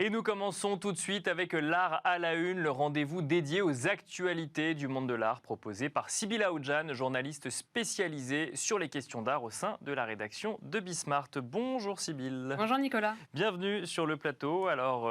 Et nous commençons tout de suite avec l'art à la une, le rendez-vous dédié aux actualités du monde de l'art proposé par Sybille Aoudjan, journaliste spécialisée sur les questions d'art au sein de la rédaction de Bismart. Bonjour Sybille. Bonjour Nicolas. Bienvenue sur le plateau. Alors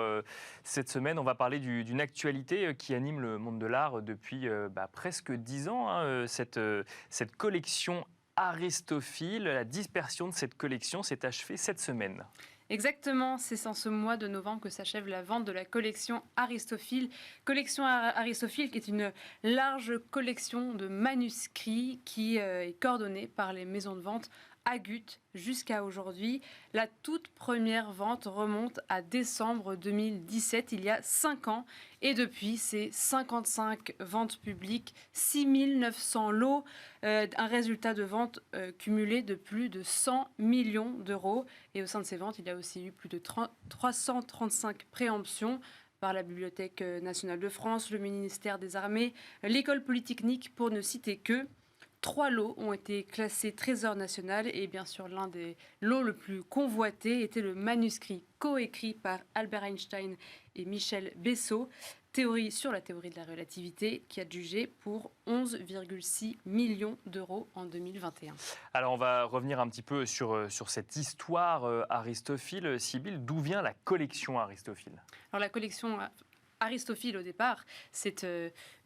cette semaine, on va parler d'une actualité qui anime le monde de l'art depuis presque 10 ans. Cette collection Aristophile, la dispersion de cette collection s'est achevée cette semaine. Exactement, c'est en ce mois de novembre que s'achève la vente de la collection Aristophile. Collection Aristophile qui est une large collection de manuscrits qui est coordonnée par les maisons de vente Agut jusqu'à aujourd'hui. La toute première vente remonte à décembre 2017, il y a 5 ans. Et depuis, c'est 55 ventes publiques, 6900 lots, un résultat de vente cumulé de plus de 100 millions d'euros. Et au sein de ces ventes, il y a aussi eu plus de 335 préemptions par la Bibliothèque nationale de France, le ministère des Armées, l'École polytechnique, pour ne citer que. 3 lots ont été classés Trésor national et bien sûr l'un des lots le plus convoités était le manuscrit coécrit par Albert Einstein et Michel Bessot, théorie sur la théorie de la relativité, qui a jugé pour 11,6 millions d'euros en 2021. Alors on va revenir un petit peu sur cette histoire Aristophile. Sybille, d'où vient la collection Aristophile ? Alors la collection Aristophile, au départ, c'est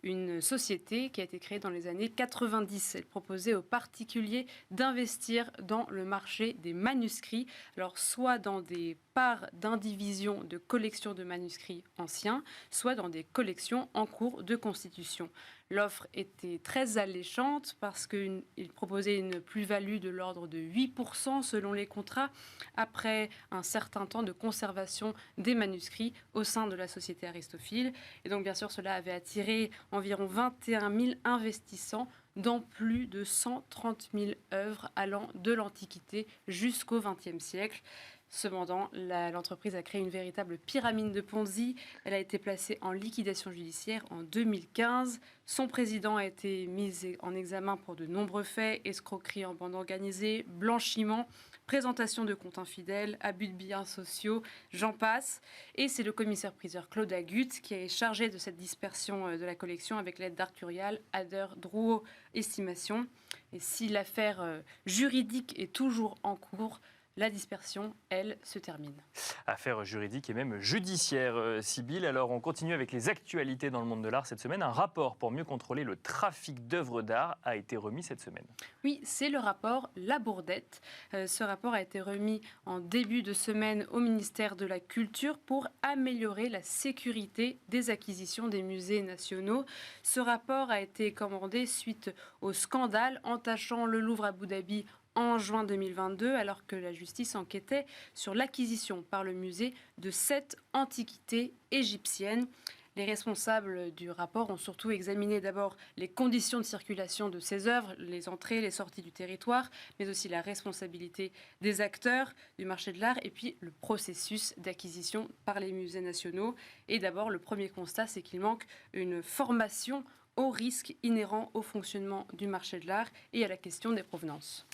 une société qui a été créée dans les années 90. Elle proposait aux particuliers d'investir dans le marché des manuscrits, alors soit dans des parts d'indivision de collections de manuscrits anciens, soit dans des collections en cours de constitution. L'offre était très alléchante parce qu'il proposait une plus-value de l'ordre de 8% selon les contrats après un certain temps de conservation des manuscrits au sein de la société Aristophile. Et donc bien sûr cela avait attiré environ 21 000 investissants dans plus de 130 000 œuvres allant de l'Antiquité jusqu'au XXe siècle. Cependant, l'entreprise a créé une véritable pyramide de Ponzi. Elle a été placée en liquidation judiciaire en 2015. Son président a été mis en examen pour de nombreux faits, escroquerie en bande organisée, blanchiment, présentation de comptes infidèles, abus de biens sociaux, j'en passe. Et c'est le commissaire-priseur Claude Agut qui est chargé de cette dispersion de la collection avec l'aide d'Arcurial, Ader, Drouot, Estimation. Et si l'affaire juridique est toujours en cours, la dispersion, elle, se termine. Affaire juridique et même judiciaire, Sybille. Alors, on continue avec les actualités dans le monde de l'art cette semaine. Un rapport pour mieux contrôler le trafic d'œuvres d'art a été remis cette semaine. Oui, c'est le rapport La Bourdette. Ce rapport a été remis en début de semaine au ministère de la Culture pour améliorer la sécurité des acquisitions des musées nationaux. Ce rapport a été commandé suite au scandale entachant le Louvre Abu Dhabi en juin 2022, alors que la justice enquêtait sur l'acquisition par le musée de 7 antiquités égyptiennes. Les responsables du rapport ont surtout examiné d'abord les conditions de circulation de ces œuvres, les entrées, les sorties du territoire, mais aussi la responsabilité des acteurs du marché de l'art et puis le processus d'acquisition par les musées nationaux. Et d'abord, le premier constat, c'est qu'il manque une formation aux risques inhérents au fonctionnement du marché de l'art et à la question des provenances.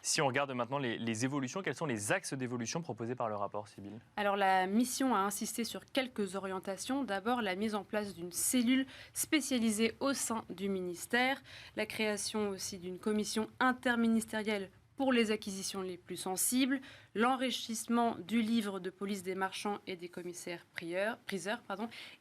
Si on regarde maintenant les évolutions, quels sont les axes d'évolution proposés par le rapport, Sybille ? Alors la mission a insisté sur quelques orientations. D'abord, la mise en place d'une cellule spécialisée au sein du ministère, la création aussi d'une commission interministérielle pour les acquisitions les plus sensibles, l'enrichissement du livre de police des marchands et des commissaires priseurs,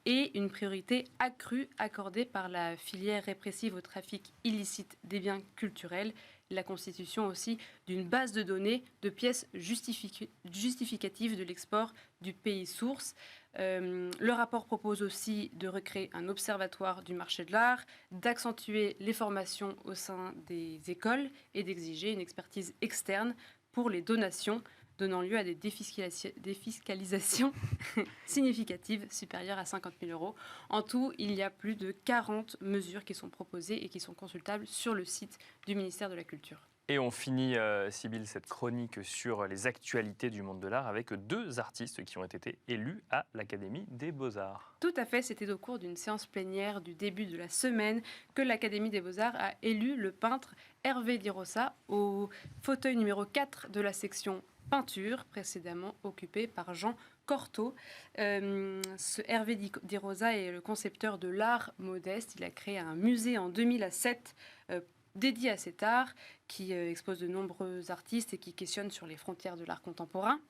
et une priorité accrue accordée par la filière répressive au trafic illicite des biens culturels, la constitution aussi d'une base de données de pièces justificatives de l'export du pays source. Le rapport propose aussi de recréer un observatoire du marché de l'art, d'accentuer les formations au sein des écoles et d'exiger une expertise externe pour les donations, donnant lieu à des défiscalisations significatives supérieures à 50 000 euros. En tout, il y a plus de 40 mesures qui sont proposées et qui sont consultables sur le site du ministère de la Culture. Et on finit, Sybille, cette chronique sur les actualités du monde de l'art avec 2 artistes qui ont été élus à l'Académie des Beaux-Arts. Tout à fait, c'était au cours d'une séance plénière du début de la semaine que l'Académie des Beaux-Arts a élu le peintre Hervé Di Rosa au fauteuil numéro 4 de la section peinture, précédemment occupée par Jean Cortot. Ce Hervé Di Rosa est le concepteur de l'art modeste. Il a créé un musée en 2007 dédié à cet art, qui expose de nombreux artistes et qui questionne sur les frontières de l'art contemporain.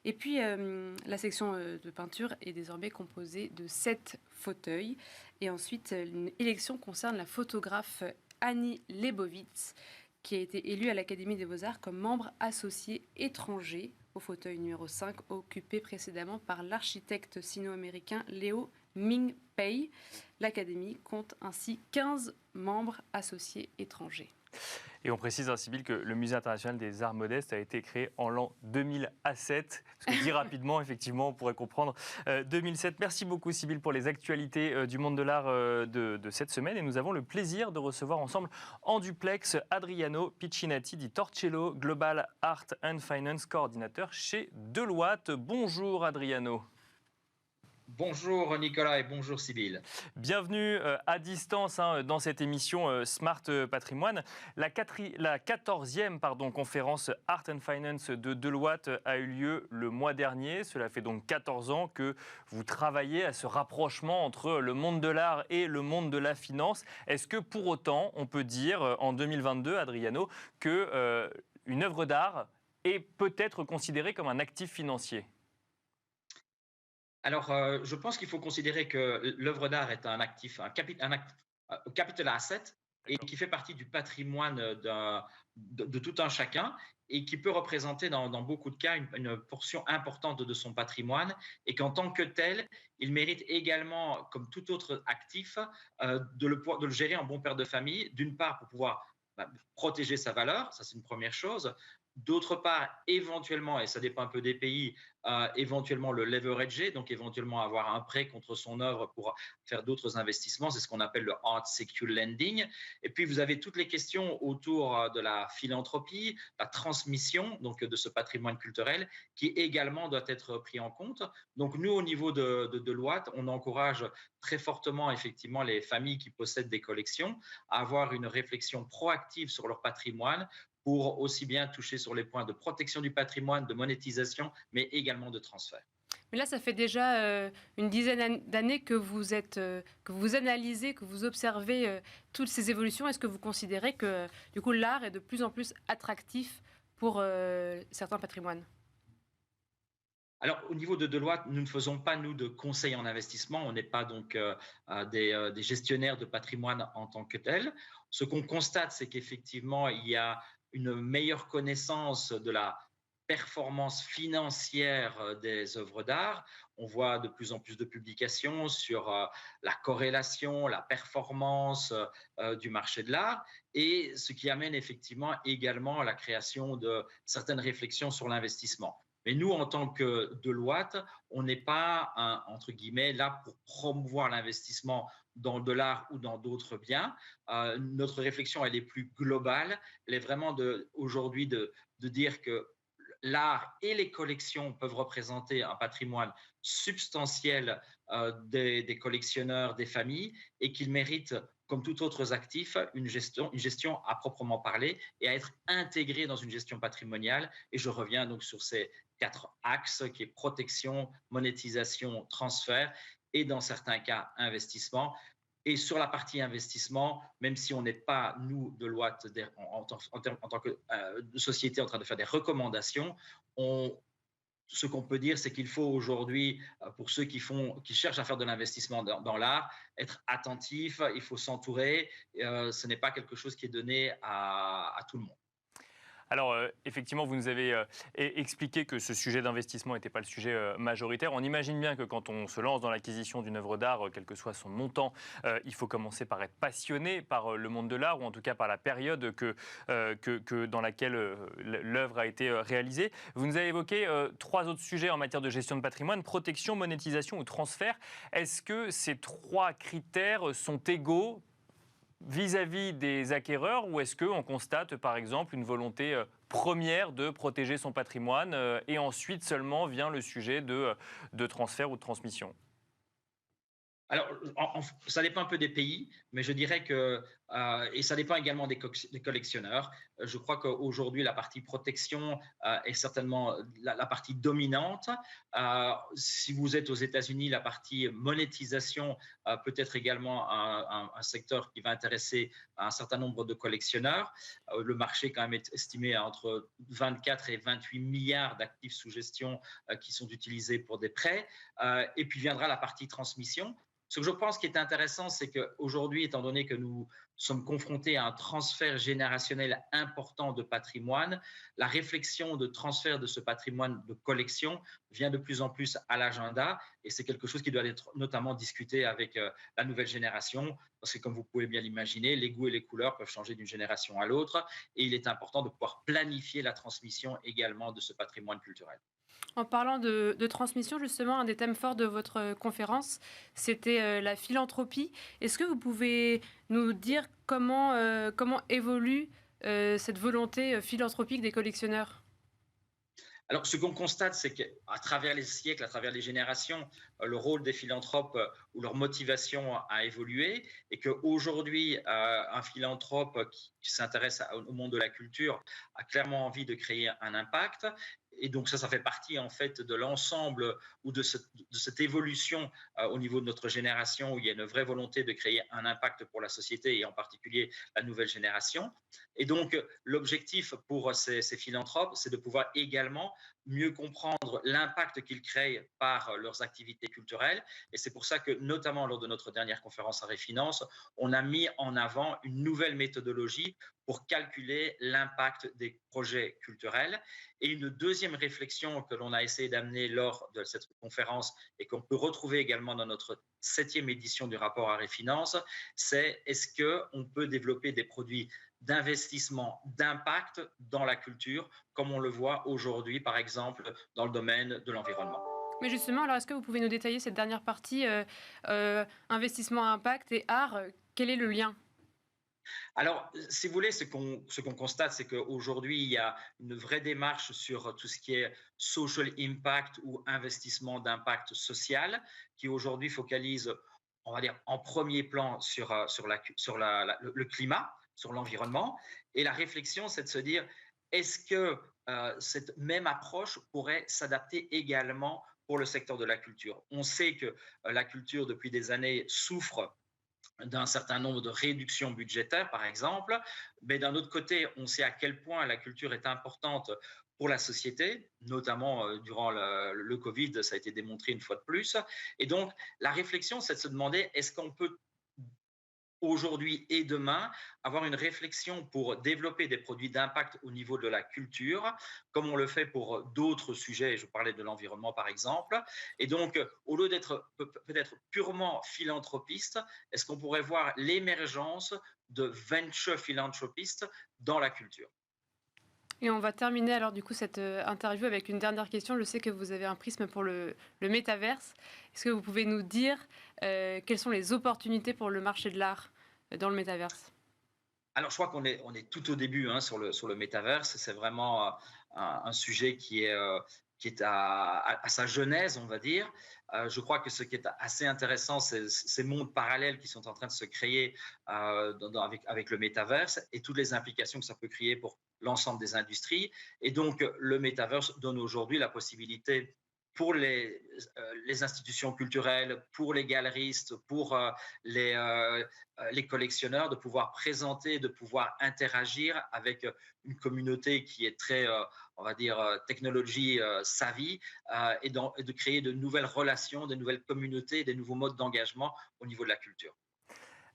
Et puis, la section de peinture est désormais composée de 7 fauteuils. Et ensuite, une élection concerne la photographe Annie Leibovitz, qui a été élue à l'Académie des Beaux-Arts comme membre associé étranger au fauteuil numéro 5, occupé précédemment par l'architecte sino-américain Léo Ming-Pei. L'Académie compte ainsi 15 membres associés étrangers. Et on précise, Sybille, que le Musée international des arts modestes a été créé en l'an 2007. Parce que dit rapidement, effectivement, on pourrait comprendre 2007. Merci beaucoup, Sybille, pour les actualités du monde de l'art de cette semaine. Et nous avons le plaisir de recevoir ensemble en duplex Adriano Piccinatti di Torcello, Global Art and Finance coordinateur chez Deloitte. Bonjour, Adriano. Bonjour Nicolas et bonjour Sybille. Bienvenue à distance dans cette émission Smart Patrimoine. La 14e conférence Art and Finance de Deloitte a eu lieu le mois dernier. Cela fait donc 14 ans que vous travaillez à ce rapprochement entre le monde de l'art et le monde de la finance. Est-ce que pour autant on peut dire en 2022, Adriano, qu'une œuvre d'art est peut-être considérée comme un actif financier ? Alors, je pense qu'il faut considérer que l'œuvre d'art est un actif, un capital asset, et qui fait partie du patrimoine de tout un chacun, et qui peut représenter dans beaucoup de cas une portion importante de son patrimoine, et qu'en tant que tel, il mérite également, comme tout autre actif, de le gérer en bon père de famille, d'une part pour pouvoir protéger sa valeur, ça c'est une première chose. D'autre part, éventuellement, et ça dépend un peu des pays, éventuellement le leverager, donc éventuellement avoir un prêt contre son œuvre pour faire d'autres investissements, c'est ce qu'on appelle le art secure lending. Et puis vous avez toutes les questions autour de la philanthropie, la transmission donc de ce patrimoine culturel qui également doit être pris en compte. Donc nous, au niveau de Deloitte, on encourage très fortement effectivement les familles qui possèdent des collections à avoir une réflexion proactive sur leur patrimoine, pour aussi bien toucher sur les points de protection du patrimoine, de monétisation, mais également de transfert. Mais là, ça fait déjà une dizaine d'années que vous analysez, que vous observez toutes ces évolutions. Est-ce que vous considérez que du coup l'art est de plus en plus attractif pour certains patrimoines ? Alors, au niveau de Deloitte, nous ne faisons pas, nous, de conseils en investissement. On n'est pas donc des gestionnaires de patrimoine en tant que tels. Ce qu'on constate, c'est qu'effectivement, il y a une meilleure connaissance de la performance financière des œuvres d'art. On voit de plus en plus de publications sur la corrélation, la performance du marché de l'art, et ce qui amène effectivement également à la création de certaines réflexions sur l'investissement. Mais nous, en tant que Deloitte, on n'est pas, entre guillemets, là pour promouvoir l'investissement dans de l'art ou dans d'autres biens. Notre réflexion, elle est plus globale. Elle est vraiment aujourd'hui de dire que l'art et les collections peuvent représenter un patrimoine substantiel des collectionneurs, des familles, et qu'ils méritent, comme tout autre actif, une gestion à proprement parler et à être intégrée dans une gestion patrimoniale. Et je reviens donc sur ces 4 axes qui est protection, monétisation, transfert et dans certains cas investissement. Et sur la partie investissement, même si on n'est pas, nous, Deloitte, en tant que société en train de faire des recommandations, ce qu'on peut dire, c'est qu'il faut aujourd'hui, pour ceux qui cherchent à faire de l'investissement dans l'art, être attentif, il faut s'entourer. Ce n'est pas quelque chose qui est donné à tout le monde. Alors, effectivement, vous nous avez expliqué que ce sujet d'investissement n'était pas le sujet majoritaire. On imagine bien que quand on se lance dans l'acquisition d'une œuvre d'art, quel que soit son montant, il faut commencer par être passionné par le monde de l'art, ou en tout cas par la période dans laquelle l'œuvre a été réalisée. Vous nous avez évoqué 3 autres sujets en matière de gestion de patrimoine: protection, monétisation ou transfert. Est-ce que ces 3 critères sont égaux vis-à-vis des acquéreurs, ou est-ce qu'on constate par exemple une volonté première de protéger son patrimoine et ensuite seulement vient le sujet de transfert ou de transmission ? Alors, ça dépend un peu des pays, mais je dirais que, et ça dépend également des collectionneurs. Je crois qu'aujourd'hui, la partie protection est certainement la partie dominante. Si vous êtes aux États-Unis, la partie monétisation peut être également un secteur qui va intéresser un certain nombre de collectionneurs. Le marché quand même est estimé à entre 24 et 28 milliards d'actifs sous gestion qui sont utilisés pour des prêts. Et puis viendra la partie transmission. Ce que je pense qui est intéressant, c'est qu'aujourd'hui, étant donné que nous sommes confrontés à un transfert générationnel important de patrimoine, la réflexion de transfert de ce patrimoine de collection vient de plus en plus à l'agenda et c'est quelque chose qui doit être notamment discuté avec la nouvelle génération parce que comme vous pouvez bien l'imaginer, les goûts et les couleurs peuvent changer d'une génération à l'autre et il est important de pouvoir planifier la transmission également de ce patrimoine culturel. En parlant de transmission, justement, un des thèmes forts de votre conférence, c'était la philanthropie. Est-ce que vous pouvez nous dire comment évolue cette volonté philanthropique des collectionneurs? Alors, ce qu'on constate, c'est qu'à travers les siècles, à travers les générations, le rôle des philanthropes ou leur motivation a évolué et qu'aujourd'hui, un philanthrope qui s'intéresse au monde de la culture a clairement envie de créer un impact. Et donc ça fait partie en fait de l'ensemble ou de cette évolution au niveau de notre génération où il y a une vraie volonté de créer un impact pour la société et en particulier la nouvelle génération. Et donc l'objectif pour ces philanthropes, c'est de pouvoir également mieux comprendre l'impact qu'ils créent par leurs activités culturelles. Et c'est pour ça que, notamment lors de notre dernière conférence à Refinance, on a mis en avant une nouvelle méthodologie pour calculer l'impact des projets culturels. Et une deuxième réflexion que l'on a essayé d'amener lors de cette conférence et qu'on peut retrouver également dans notre 7e édition du rapport à Refinance, c'est est-ce qu'on peut développer des produits d'investissement, d'impact dans la culture, comme on le voit aujourd'hui, par exemple, dans le domaine de l'environnement. Mais justement, alors est-ce que vous pouvez nous détailler cette dernière partie, investissement à impact et art, quel est le lien? Alors, si vous voulez, ce qu'on constate, c'est qu'aujourd'hui, il y a une vraie démarche sur tout ce qui est social impact ou investissement d'impact social, qui aujourd'hui focalise, on va dire, en premier plan sur le climat, sur l'environnement. Et la réflexion, c'est de se dire, est-ce que cette même approche pourrait s'adapter également pour le secteur de la culture? On sait que la culture, depuis des années, souffre d'un certain nombre de réductions budgétaires, par exemple. Mais d'un autre côté, on sait à quel point la culture est importante pour la société, notamment durant le Covid, ça a été démontré une fois de plus. Et donc, la réflexion, c'est de se demander, est-ce qu'on peut aujourd'hui et demain, avoir une réflexion pour développer des produits d'impact au niveau de la culture, comme on le fait pour d'autres sujets, je parlais de l'environnement par exemple. Et donc, au lieu d'être peut-être purement philanthropiste, est-ce qu'on pourrait voir l'émergence de venture philanthropistes dans la culture? Et on va terminer alors du coup cette interview avec une dernière question. Je sais que vous avez un prisme pour le métaverse. Est-ce que vous pouvez nous dire quelles sont les opportunités pour le marché de l'art dans le métaverse? Alors, je crois qu'on est tout au début hein, sur le métaverse. C'est vraiment un sujet qui est à sa genèse, on va dire. Je crois que ce qui est assez intéressant, c'est ces mondes parallèles qui sont en train de se créer avec le métaverse et toutes les implications que ça peut créer pour l'ensemble des industries. Et donc, le métaverse donne aujourd'hui la possibilité pour les institutions culturelles, pour les galeristes, pour les collectionneurs, de pouvoir présenter, de pouvoir interagir avec une communauté qui est très, on va dire, technologie savvy et de créer de nouvelles relations, de nouvelles communautés, des nouveaux modes d'engagement au niveau de la culture.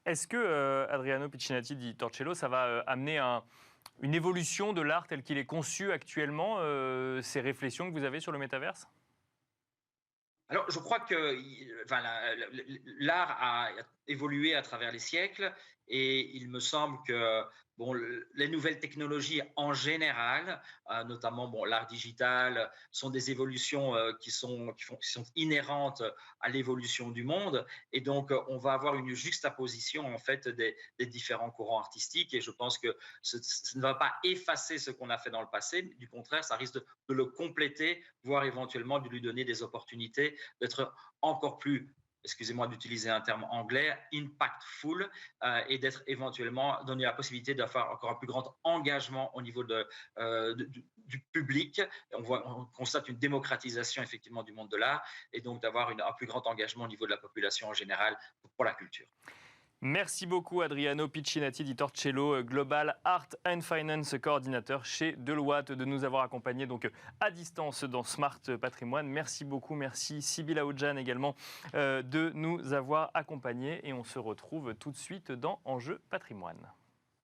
Est-ce que, Adriano Piccinatti di Torcello, ça va amener une évolution de l'art tel qu'il est conçu actuellement, ces réflexions que vous avez sur le métaverse? Alors, je crois que enfin, l'art a évolué à travers les siècles et il me semble que bon, les nouvelles technologies en général, notamment bon, l'art digital, sont des évolutions qui sont inhérentes à l'évolution du monde. Et donc, on va avoir une juxtaposition en fait des différents courants artistiques. Et je pense que ce ne va pas effacer ce qu'on a fait dans le passé. Du contraire, ça risque de le compléter, voire éventuellement de lui donner des opportunités d'être encore plus excusez-moi d'utiliser un terme anglais, impactful, et d'être éventuellement donné la possibilité d'avoir encore un plus grand engagement au niveau du public. On constate une démocratisation effectivement du monde de l'art et donc d'avoir un plus grand engagement au niveau de la population en général pour la culture. Merci beaucoup Adriano Piccinatti di Torcello, Global Art and Finance coordinateur chez Deloitte, de nous avoir accompagnés donc à distance dans Smart Patrimoine. Merci beaucoup, merci Sybilla Oudjan également de nous avoir accompagnés et on se retrouve tout de suite dans Enjeu Patrimoine.